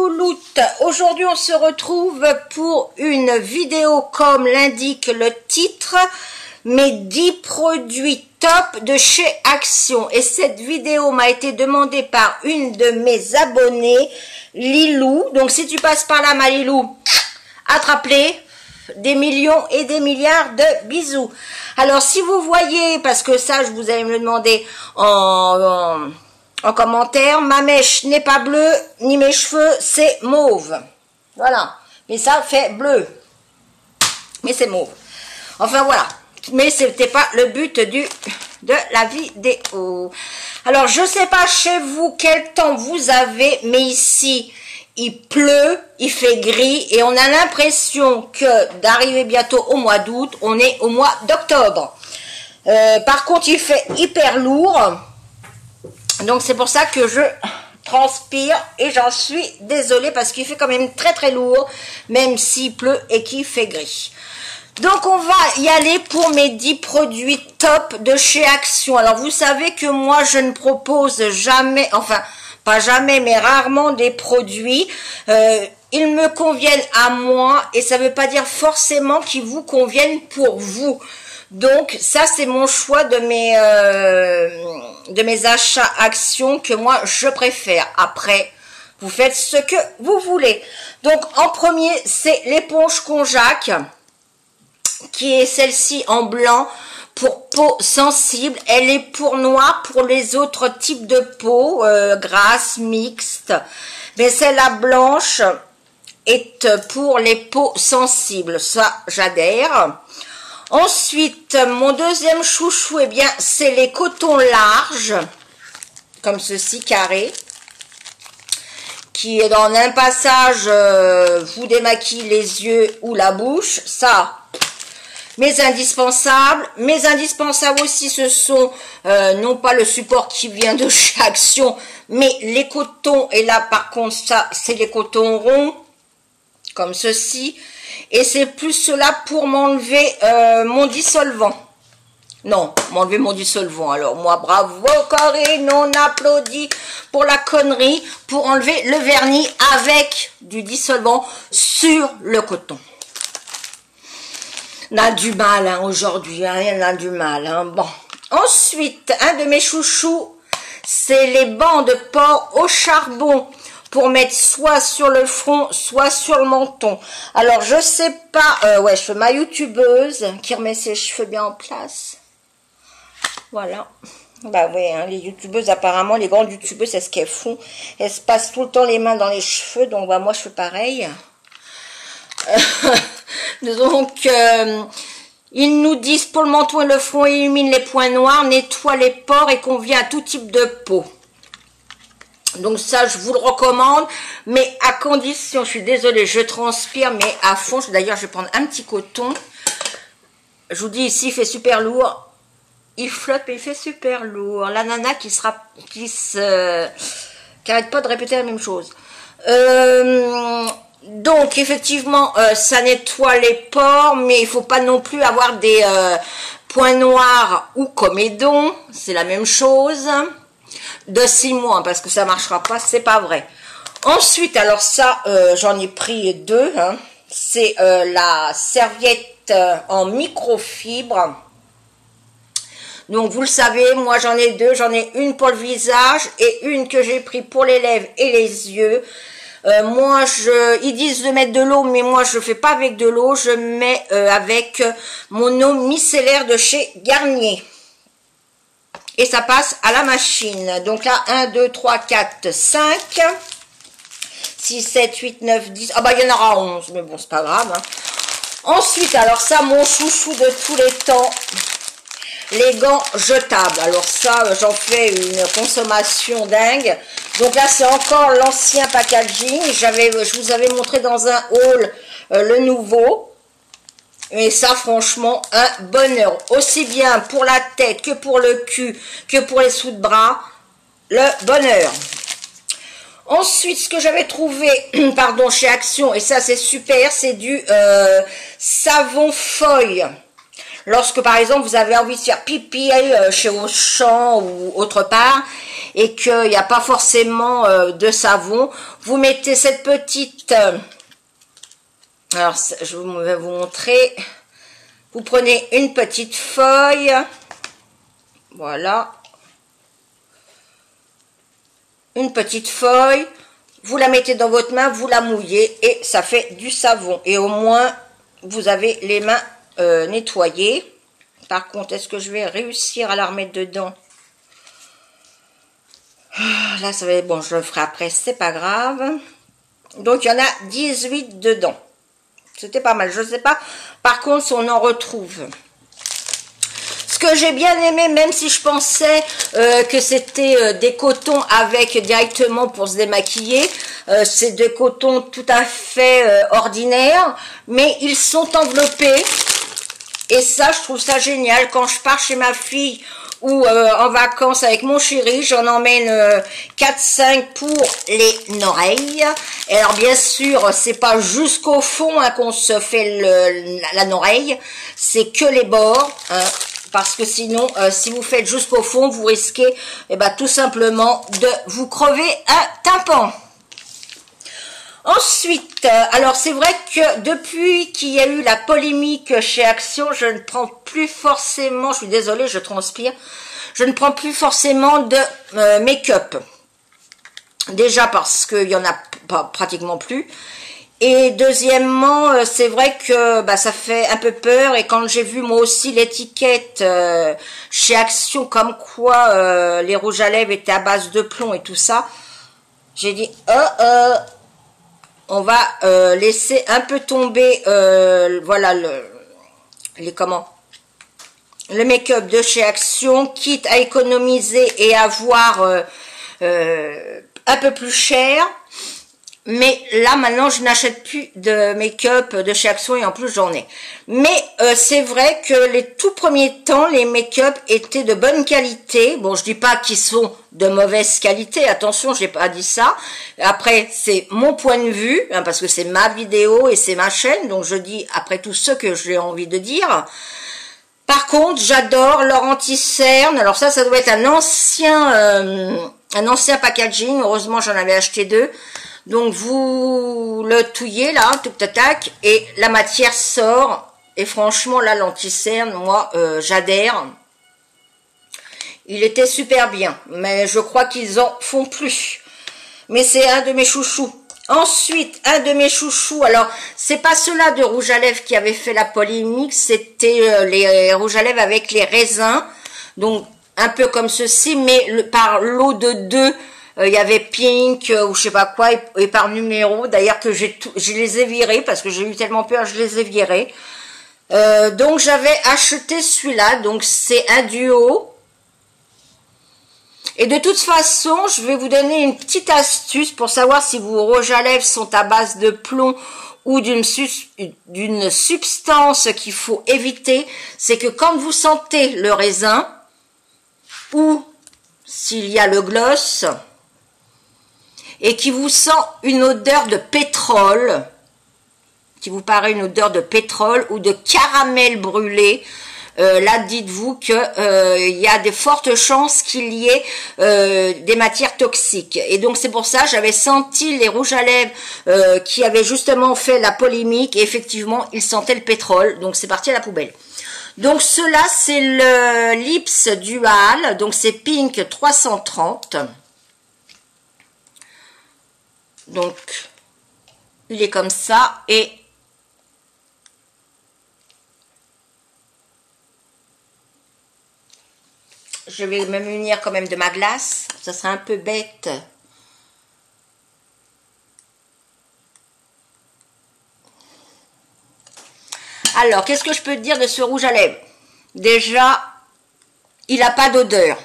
louloutes, aujourd'hui on se retrouve pour une vidéo comme l'indique le titre, mes 10 produits top de chez Action. Et cette vidéo m'a été demandée par une de mes abonnées, Lilou. Donc si tu passes par là ma Lilou, attrape-les, des millions et des milliards de bisous. Alors si vous voyez, parce que ça je vous allez me le demander en commentaire, ma mèche n'est pas bleue, ni mes cheveux, c'est mauve. Voilà. Mais ça fait bleu. Mais c'est mauve. Enfin voilà. Mais c'était pas le but de la vidéo. Alors je sais pas chez vous quel temps vous avez, mais ici il pleut, il fait gris et on a l'impression que d'arriver bientôt au mois d'août, on est au mois d'octobre. Par contre il fait hyper lourd. Donc c'est pour ça que je transpire et j'en suis désolée parce qu'il fait quand même très très lourd, même s'il pleut et qu'il fait gris. Donc on va y aller pour mes 10 produits top de chez Action. Alors vous savez que moi je ne propose jamais, enfin pas jamais mais rarement des produits. Ils me conviennent à moi et ça ne veut pas dire forcément qu'ils vous conviennent pour vous. Donc ça c'est mon choix de mes achats Action que moi je préfère. Après vous faites ce que vous voulez. Donc en premier c'est l'éponge Konjac, qui est celle-ci en blanc pour peau sensible. Elle est pour noir pour les autres types de peau, grasse, mixte. Mais celle-là blanche est pour les peaux sensibles. Ça, j'adhère. Ensuite, mon deuxième chouchou, eh bien, c'est les cotons larges, comme ceci, carré, qui est dans un passage, vous démaquille les yeux ou la bouche. Ça, mes indispensables aussi, ce sont non pas le support qui vient de chez Action, mais les cotons. Et là, par contre, ça, c'est les cotons ronds, comme ceci. Et c'est plus cela pour m'enlever mon dissolvant. Non, m'enlever mon dissolvant. Alors moi, bravo Corinne, on applaudit pour la connerie, pour enlever le vernis avec du dissolvant sur le coton. On a du mal hein, aujourd'hui, hein, on a du mal. Hein. Bon. Ensuite, un de mes chouchous, c'est les bancs de porc au charbon pour mettre soit sur le front, soit sur le menton. Alors, je sais pas, ouais, je fais ma youtubeuse qui remet ses cheveux bien en place. Voilà. Bah oui, hein, les youtubeuses, apparemment, les grandes youtubeuses, c'est ce qu'elles font. Elles se passent tout le temps les mains dans les cheveux, donc bah, moi, je fais pareil. Donc, ils nous disent pour le menton et le front, élimine les points noirs, nettoie les pores et convient à tout type de peau. Donc ça, je vous le recommande, mais à condition, je suis désolée, je transpire, mais à fond. D'ailleurs, je vais prendre un petit coton. Je vous dis, ici, il fait super lourd. Il flotte, mais il fait super lourd. La nana qui arrête pas de répéter la même chose. Donc, effectivement, ça nettoie les pores, mais il faut pas non plus avoir des points noirs ou comédons. C'est la même chose. De 6 mois, parce que ça marchera pas, c'est pas vrai. Ensuite, alors ça, j'en ai pris 2. Hein. C'est la serviette en microfibre. Donc, vous le savez, moi j'en ai 2. J'en ai une pour le visage et une que j'ai pris pour les lèvres et les yeux. Moi, ils disent de mettre de l'eau, mais moi, je fais pas avec de l'eau. Je mets avec mon eau micellaire de chez Garnier. Et ça passe à la machine. Donc là, 1, 2, 3, 4, 5, 6, 7, 8, 9, 10. Ah bah, il y en aura 11, mais bon, c'est pas grave. Hein. Ensuite, alors ça, mon chouchou de tous les temps, les gants jetables. Alors ça, j'en fais une consommation dingue. Donc là, c'est encore l'ancien packaging. Je vous avais montré dans un haul le nouveau. Et ça, franchement, un bonheur. Aussi bien pour la tête que pour le cul, que pour les sous de bras. Le bonheur. Ensuite, ce que j'avais trouvé, pardon, chez Action, et ça c'est super, c'est du savon feuille. lorsque par exemple vous avez envie de faire pipi chez Auchan ou autre part et qu'il n'y a pas forcément de savon, vous mettez cette petite... alors je vais vous montrer. Vous prenez une petite feuille, voilà, une petite feuille, vous la mettez dans votre main, vous la mouillez et ça fait du savon. Et au moins, vous avez les mains nettoyées. Par contre, est-ce que je vais réussir à la remettre dedans? Là, ça va être bon, je le ferai après, c'est pas grave. Donc, il y en a 18 dedans. C'était pas mal, je sais pas. Par contre, si on en retrouve. Ce que j'ai bien aimé, même si je pensais que c'était des cotons avec directement pour se démaquiller, c'est des cotons tout à fait ordinaires, mais ils sont enveloppés. Et ça, je trouve ça génial. Quand je pars chez ma fille ou en vacances avec mon chéri, j'en emmène 4-5 pour les oreilles. Et alors bien sûr, c'est pas jusqu'au fond hein, qu'on se fait la oreille, c'est que les bords, hein, parce que sinon, si vous faites jusqu'au fond, vous risquez tout simplement de vous crever un tympan. Ensuite, alors c'est vrai que depuis qu'il y a eu la polémique chez Action, je ne prends plus forcément, je suis désolée, je transpire, je ne prends plus forcément de make-up. Déjà parce qu'il n'y en a pas, pratiquement plus. Et deuxièmement, c'est vrai que ça fait un peu peur. Et quand j'ai vu moi aussi l'étiquette chez Action comme quoi les rouges à lèvres étaient à base de plomb et tout ça, j'ai dit on va laisser un peu tomber voilà le make-up de chez Action, quitte à économiser et avoir un peu plus cher. Mais là maintenant je n'achète plus de make-up de chez Action et en plus j'en ai. Mais c'est vrai que les tout premiers temps les make-up étaient de bonne qualité. Bon, je dis pas qu'ils sont de mauvaise qualité, attention, j'ai pas dit ça. Après c'est mon point de vue hein, parce que c'est ma vidéo et c'est ma chaîne, donc je dis après tout ce que j'ai envie de dire. Par contre, j'adore leur anti-cerne. Alors ça doit être un ancien packaging. Heureusement, j'en avais acheté 2. Donc vous le touillez là, tac, et la matière sort. Et franchement, là, l'anti-cerne, moi, j'adhère. Il était super bien, mais je crois qu'ils en font plus. Mais c'est un de mes chouchous. Ensuite, un de mes chouchous, alors, c'est pas ceux-là de rouge à lèvres qui avait fait la polémique, c'était les rouges à lèvres avec les raisins. Donc, un peu comme ceci, mais par lot de 2. Il y avait Pink ou je sais pas quoi et par numéro d'ailleurs que je les ai virés parce que j'ai eu tellement peur, je les ai virés. Donc j'avais acheté celui-là, donc c'est un duo. Et de toute façon, je vais vous donner une petite astuce pour savoir si vos rouges à lèvres sont à base de plomb ou d'une substance qu'il faut éviter. C'est que quand vous sentez le raisin ou s'il y a le gloss et qui vous sent une odeur de pétrole, qui vous paraît une odeur de pétrole ou de caramel brûlé, là dites-vous que il y a de fortes chances qu'il y ait des matières toxiques. Et donc c'est pour ça j'avais senti les rouges à lèvres qui avaient justement fait la polémique et effectivement ils sentaient le pétrole, donc c'est parti à la poubelle. Donc cela c'est le Lips Dual, donc c'est Pink 330. Donc, il est comme ça et je vais me munir quand même de ma glace. Ça serait un peu bête. Alors, qu'est-ce que je peux te dire de ce rouge à lèvres? Déjà, il n'a pas d'odeur.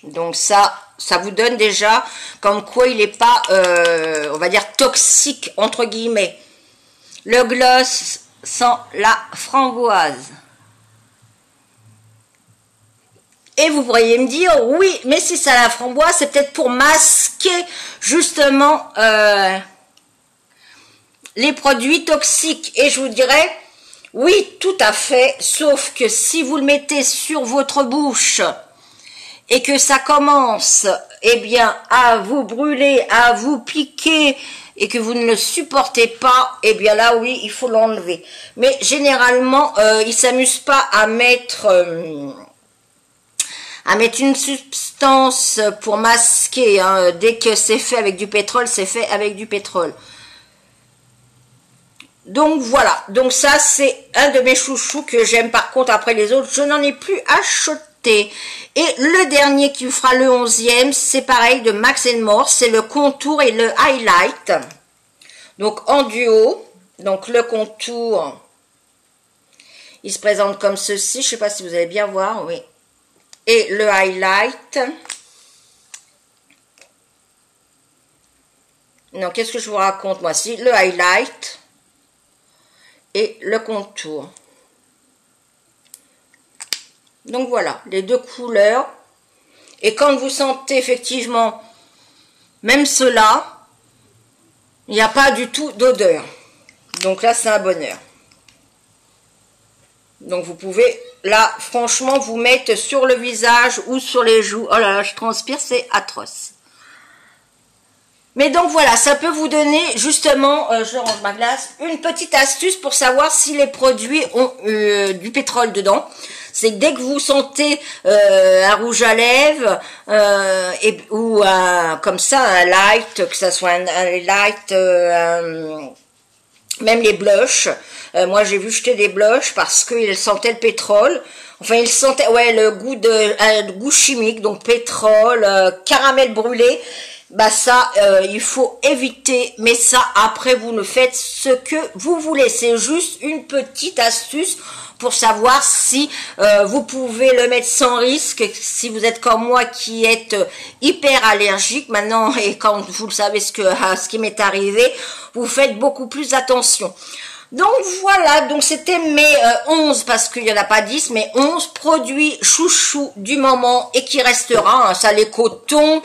Donc ça vous donne déjà comme quoi il n'est pas, on va dire, toxique, entre guillemets. Le gloss sent la framboise. Et vous pourriez me dire, oui, mais si ça a la framboise, c'est peut-être pour masquer justement les produits toxiques. Et je vous dirais, Oui, tout à fait, sauf que si vous le mettez sur votre bouche et que ça commence, eh bien, à vous brûler, à vous piquer et que vous ne le supportez pas, eh bien là, oui, il faut l'enlever. Mais généralement, ils s'amusent pas à mettre une substance pour masquer. Hein. Dès que c'est fait avec du pétrole, c'est fait avec du pétrole. Donc voilà, donc ça c'est un de mes chouchous que j'aime. Par contre après les autres je n'en ai plus acheté. Et le dernier qui fera le 11e, c'est pareil de Max More, c'est le contour et le highlight. Donc en duo, donc le contour, il se présente comme ceci, je ne sais pas si vous allez bien voir, oui. Et le highlight, non qu'est-ce que je vous raconte moi, si le highlight et le contour. Donc voilà, les deux couleurs. Et quand vous sentez effectivement, même cela, il n'y a pas du tout d'odeur. Donc là, c'est un bonheur. Donc vous pouvez, là, franchement, vous mettre sur le visage ou sur les joues. Oh là là, je transpire, c'est atroce. Mais donc voilà, ça peut vous donner justement, je range ma glace, une petite astuce pour savoir si les produits ont du pétrole dedans. C'est que dès que vous sentez un rouge à lèvres ou comme ça un light, que ça soit un light, même les blushs. Moi j'ai vu jeter des blushs parce qu'ils sentaient le pétrole. Enfin ils sentaient ouais le goût chimique, donc pétrole, caramel brûlé. Bah ça il faut éviter, mais ça après vous ne faites ce que vous voulez. C'est juste une petite astuce pour savoir si vous pouvez le mettre sans risque, si vous êtes comme moi qui êtes hyper allergique maintenant, et quand vous le savez ce qui m'est arrivé, vous faites beaucoup plus attention. Donc voilà, donc c'était mes 11, parce qu'il n'y en a pas 10, mais 11 produits chouchous du moment et qui restera, hein, ça les cotons,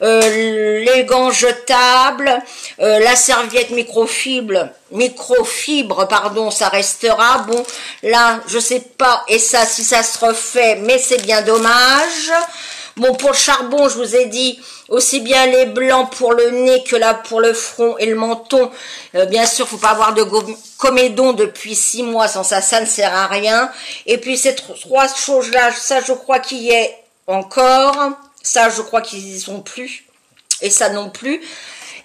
les gants jetables, la serviette microfibre, pardon, ça restera. Bon, là, je sais pas, et ça, si ça se refait, mais c'est bien dommage. Bon, pour le charbon, je vous ai dit, aussi bien les blancs pour le nez que là pour le front et le menton. Bien sûr, faut pas avoir de comédon depuis 6 mois, sans ça, ça ne sert à rien. Et puis ces trois choses-là, ça, je crois qu'il y est encore. Ça, je crois qu'ils y sont plus. Et ça non plus.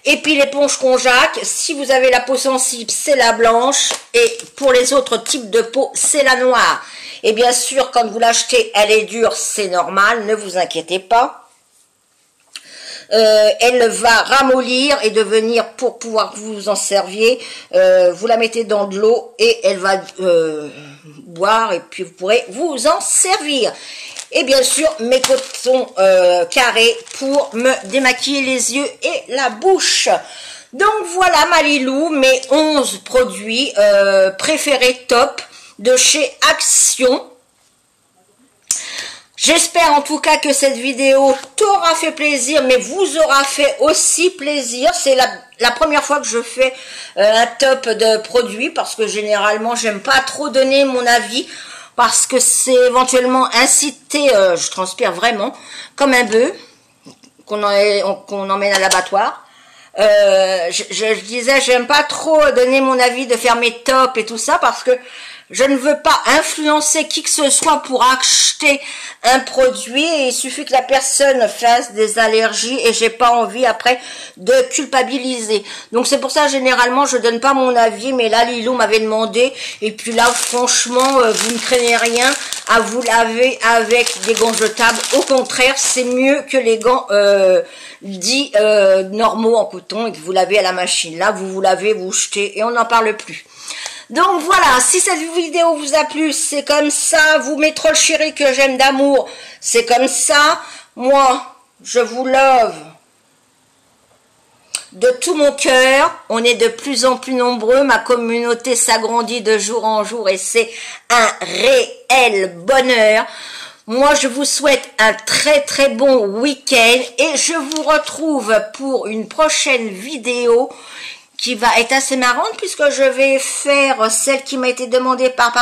Et puis l'éponge Conjac, si vous avez la peau sensible, c'est la blanche. Et pour les autres types de peau, c'est la noire. Et bien sûr, quand vous l'achetez, elle est dure, c'est normal, ne vous inquiétez pas. Elle va ramollir et devenir, pour pouvoir vous en servir, vous la mettez dans de l'eau et elle va boire et puis vous pourrez vous en servir. Et bien sûr, mes cotons carrés pour me démaquiller les yeux et la bouche. Donc voilà ma Lilou, mes 11 produits préférés top de chez Action. J'espère en tout cas que cette vidéo t'aura fait plaisir, mais vous aura fait aussi plaisir. C'est la première fois que je fais un top de produits, parce que généralement, j'aime pas trop donner mon avis, parce que c'est éventuellement inciter, je transpire vraiment, comme un bœuf qu'on emmène à l'abattoir. Je disais, j'aime pas trop donner mon avis de faire mes tops et tout ça, parce que je ne veux pas influencer qui que ce soit pour acheter un produit, et il suffit que la personne fasse des allergies et j'ai pas envie après de culpabiliser. Donc c'est pour ça généralement je donne pas mon avis, mais là Lilou m'avait demandé, et puis là franchement vous ne craignez rien à vous laver avec des gants jetables. Au contraire, c'est mieux que les gants dits normaux en coton et que vous lavez à la machine. Là vous lavez, vous jetez et on n'en parle plus. Donc voilà, si cette vidéo vous a plu, c'est comme ça. Vous, mes trolls chéris que j'aime d'amour, c'est comme ça. Moi, je vous love de tout mon cœur. On est de plus en plus nombreux. Ma communauté s'agrandit de jour en jour et c'est un réel bonheur. Moi, je vous souhaite un très très bon week-end et je vous retrouve pour une prochaine vidéo qui va être assez marrante puisque je vais faire celle qui m'a été demandée par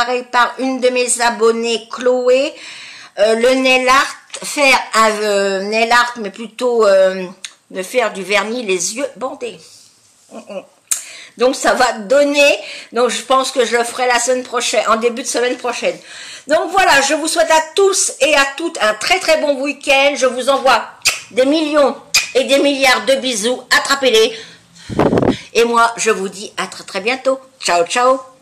une de mes abonnées, Chloé, le nail art, faire un nail art mais plutôt de faire du vernis les yeux bandés. Donc ça va donner, donc je pense que je le ferai la semaine prochaine, en début de semaine prochaine. Donc voilà, je vous souhaite à tous et à toutes un très très bon week-end. Je vous envoie des millions et des milliards de bisous, attrapez-les. Et moi, je vous dis à très très bientôt. Ciao, ciao.